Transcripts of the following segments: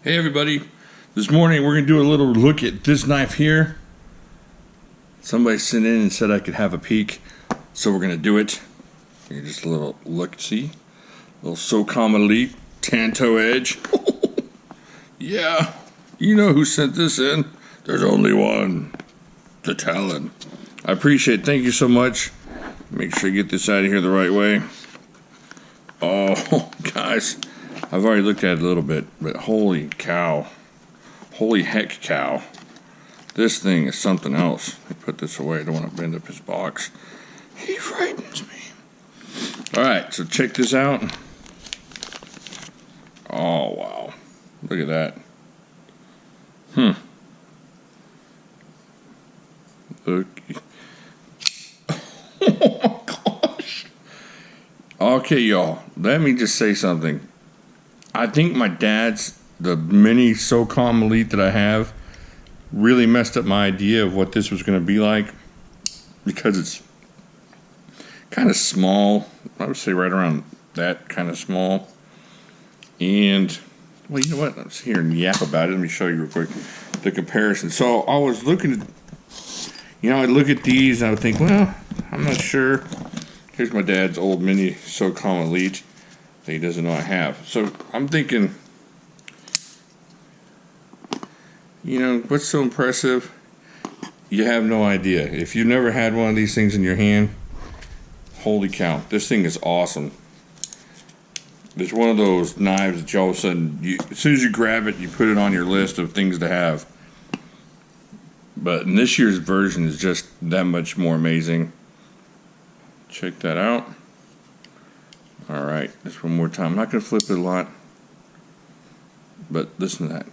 Hey everybody, this morning we're going to do a little look at this knife here. Somebody sent in and said I could have a peek, so we're going to do it. Just a little look-see. Little SOCOM Elite Tanto Edge. Yeah, you know who sent this in. There's only one. The Talon. I appreciate it. Thank you so much. Make sure you get this out of here the right way. Oh, guys. I've already looked at it a little bit, but holy cow. Holy heck cow. This thing is something else. Let me put this away. I don't want to bend up his box. He frightens me. Alright, so check this out. Oh, wow. Look at that. Look. Oh my gosh. Okay, y'all. Let me just say something. I think my dad's, the mini SOCOM Elite that I have, really messed up my idea of what this was going to be like, because it's kind of small. I would say right around that kind of small. And, well, you know what? Let's hear and yap about it. Let me show you real quick the comparison. So I was looking at, I'd look at these and I would think, well, I'm not sure. Here's my dad's old mini SOCOM Elite that he doesn't know I have. So I'm thinking, what's so impressive? You have no idea. If you've never had one of these things in your hand, holy cow, this thing is awesome. It's one of those knives that you all of a sudden, as soon as you grab it, you put it on your list of things to have. But in this year's version is just that much more amazing. Check that out. Alright, just one more time. I'm not going to flip it a lot, but listen to that.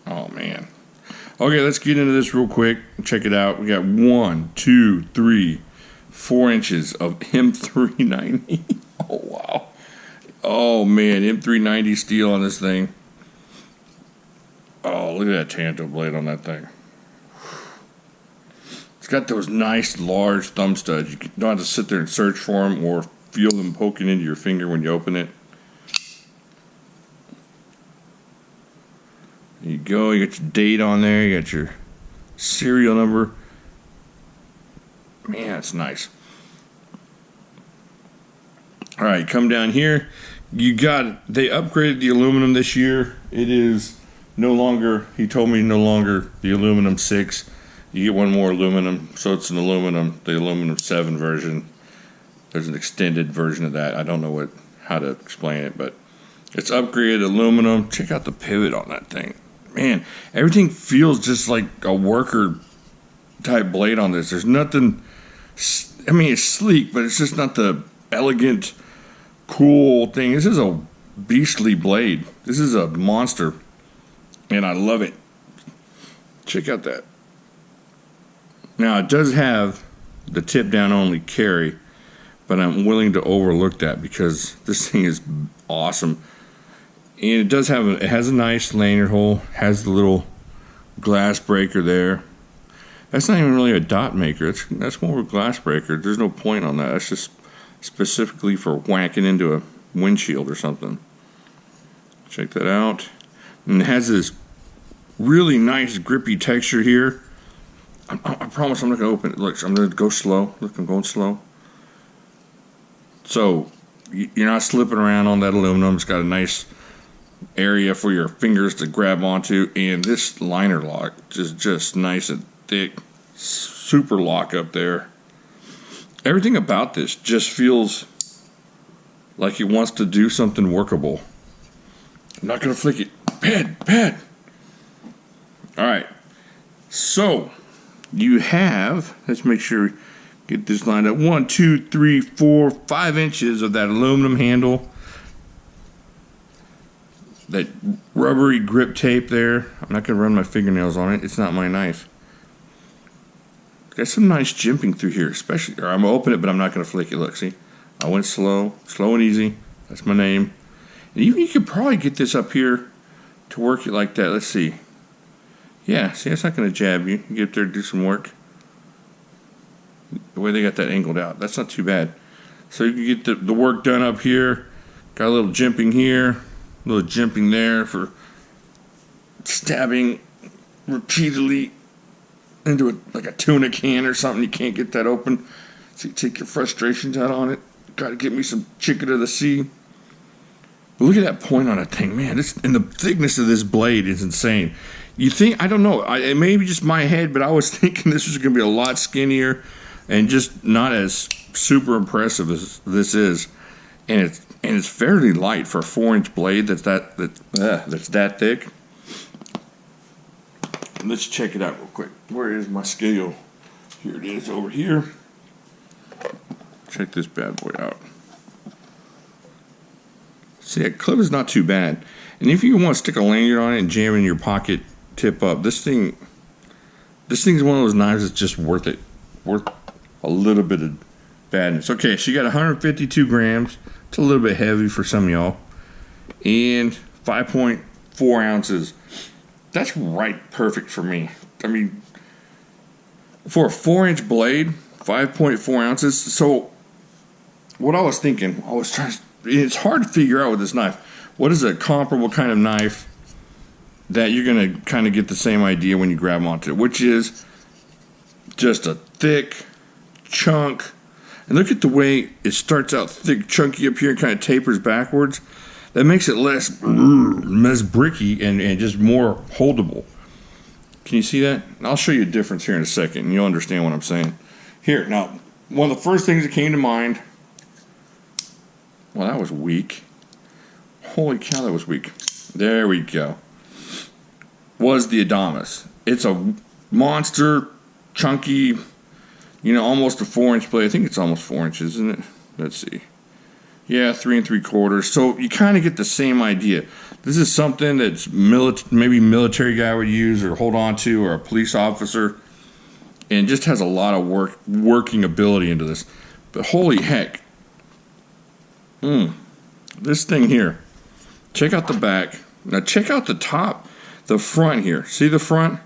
Oh, man. Okay, let's get into this real quick. Check it out. We got 1, 2, 3, 4 inches of M390. Oh, wow. Oh, man, M390 steel on this thing. Oh, look at that Tanto blade on that thing. It's got those nice large thumb studs. You don't have to sit there and search for them or feel them poking into your finger when you open it. There you go. You got your date on there. You got your serial number. Man, that's nice. All right, come down here. They upgraded the aluminum this year. It is no longer, he told me no longer the aluminum 6. You get one more aluminum, so it's the aluminum 7 version. There's an extended version of that. I don't know how to explain it, but it's upgraded aluminum. Check out the pivot on that thing. Man, everything feels just like a worker type blade on this. There's nothing, it's sleek, but it's just not the elegant, cool thing. This is a beastly blade. This is a monster, and I love it. Check out that. Now, it does have the tip down only carry, but I'm willing to overlook that because this thing is awesome. And it has a nice lanyard hole, has the little glass breaker there. That's not even really a dot maker. That's more of a glass breaker. There's no point on that. That's just specifically for whacking into a windshield or something. Check that out. And it has this really nice grippy texture here. I promise I'm not going to open it. Look, I'm going to go slow. Look, I'm going slow. So, you're not slipping around on that aluminum. It's got a nice area for your fingers to grab onto. And this liner lock is just nice and thick. Super lock up there. Everything about this just feels like it wants to do something workable. I'm not going to flick it. Pad. Alright. So, you have, let's make sure, get this lined up. 1, 2, 3, 4, 5 inches of that aluminum handle. That rubbery grip tape there. I'm not going to run my fingernails on it. It's not my knife. Got some nice jimping through here, especially, or I'm going to open it, but I'm not going to flick it. Look, see? I went slow and easy. That's my name. And even you could probably get this up here to work it like that. Let's see. Yeah, see, that's not going to jab you. You get up there to do some work. The way they got that angled out, that's not too bad. So you can get the work done up here. Got a little jimping here. little jimping there for stabbing repeatedly into like a tuna can or something. You can't get that open, so you take your frustrations out on it. Got to get me some chicken of the sea. But look at that point on that thing, man. And the thickness of this blade is insane. You think, I don't know, it may be just my head, but I was thinking this was going to be a lot skinnier and just not as super impressive as this is. And it's fairly light for a 4-inch blade that's that thick. Let's check it out real quick. Where is my scale? Here it is, over here. Check this bad boy out. See, that clip is not too bad. And if you want to stick a lanyard on it and jam it in your pocket, tip up, this thing's one of those knives that's just worth it. Worth a little bit of badness. Okay, so you got 152 grams. It's a little bit heavy for some of y'all. And 5.4 ounces. That's right perfect for me. I mean, for a 4-inch blade, 5.4 ounces. So, what I was thinking, it's hard to figure out with this knife. What is a comparable kind of knife that you're going to kind of get the same idea when you grab onto it, which is just a thick chunk. And look at the way it starts out thick, chunky up here and kind of tapers backwards. That makes it less bricky and just more holdable. Can you see that? I'll show you a difference here in a second, and you'll understand what I'm saying. Here, now, one of the first things that came to mind, well, that was weak. Holy cow, that was weak. There we go. Was the Adamas. It's a monster, chunky, almost a 4-inch blade. I think it's almost 4 inches, isn't it? Let's see. Yeah, 3 3/4. So you kind of get the same idea. This is something that's maybe military guy would use or hold on to, or a police officer, and just has a lot of working ability into this. But holy heck, this thing here. Check out the back. Now check out the top, the front here. See the front?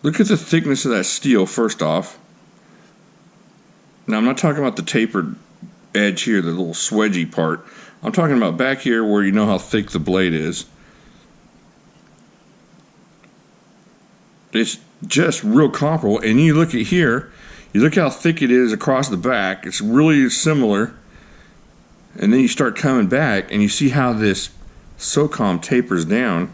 Look at the thickness of that steel first off. Now I'm not talking about the tapered edge here, the little swedgy part. I'm talking about back here where you know how thick the blade is. It's just real comparable. And you look at here, you look how thick it is across the back. It's really similar. And then you start coming back and you see how this SOCOM tapers down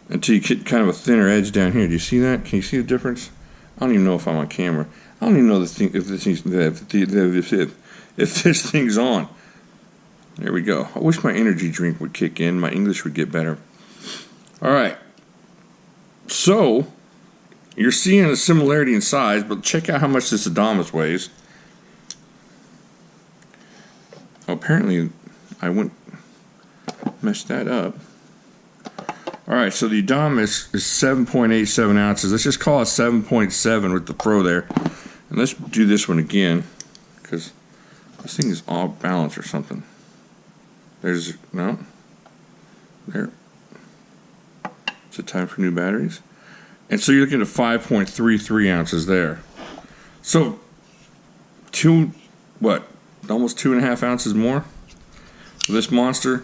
until you get kind of a thinner edge down here. Do you see that? Can you see the difference? I don't even know if I'm on camera. I don't even know if this thing's on. There we go. I wish my energy drink would kick in. My English would get better. All right. So, you're seeing a similarity in size, but check out how much this Adamas weighs. Oh, apparently, I messed that up. All right, so the Adamas is 7.87 ounces. Let's just call it 7.7 with the Pro there. And let's do this one again, because this thing is off balance or something. There's, no. There. Is it time for new batteries? And so you're looking at 5.33 ounces there. So, almost 2.5 ounces more for this monster.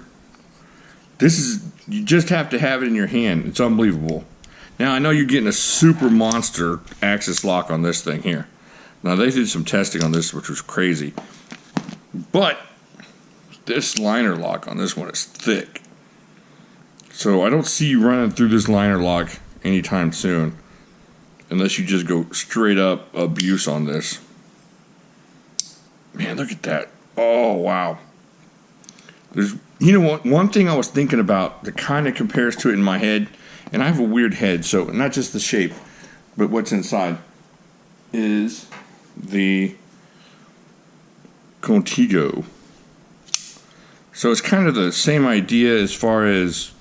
You just have to have it in your hand. It's unbelievable. Now, I know you're getting a super monster axis lock on this thing here. Now, they did some testing on this, which was crazy. But this liner lock on this one is thick. So I don't see you running through this liner lock anytime soon. Unless you just go straight up abuse on this. Man, look at that. Oh, wow. One thing I was thinking about that kind of compares to it in my head, and I have a weird head, so not just the shape, but what's inside, is the Contigo. So it's kind of the same idea as far as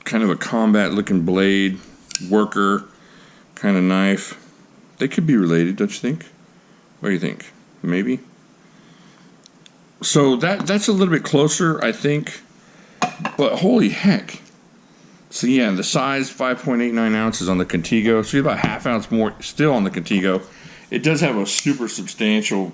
kind of a combat looking blade, worker kind of knife. They could be related, don't you think? What do you think? Maybe? So that's a little bit closer, I think. But holy heck. So yeah, the size, 5.89 ounces on the Contigo. So you're about ½ ounce more still on the Contigo. It does have a super substantial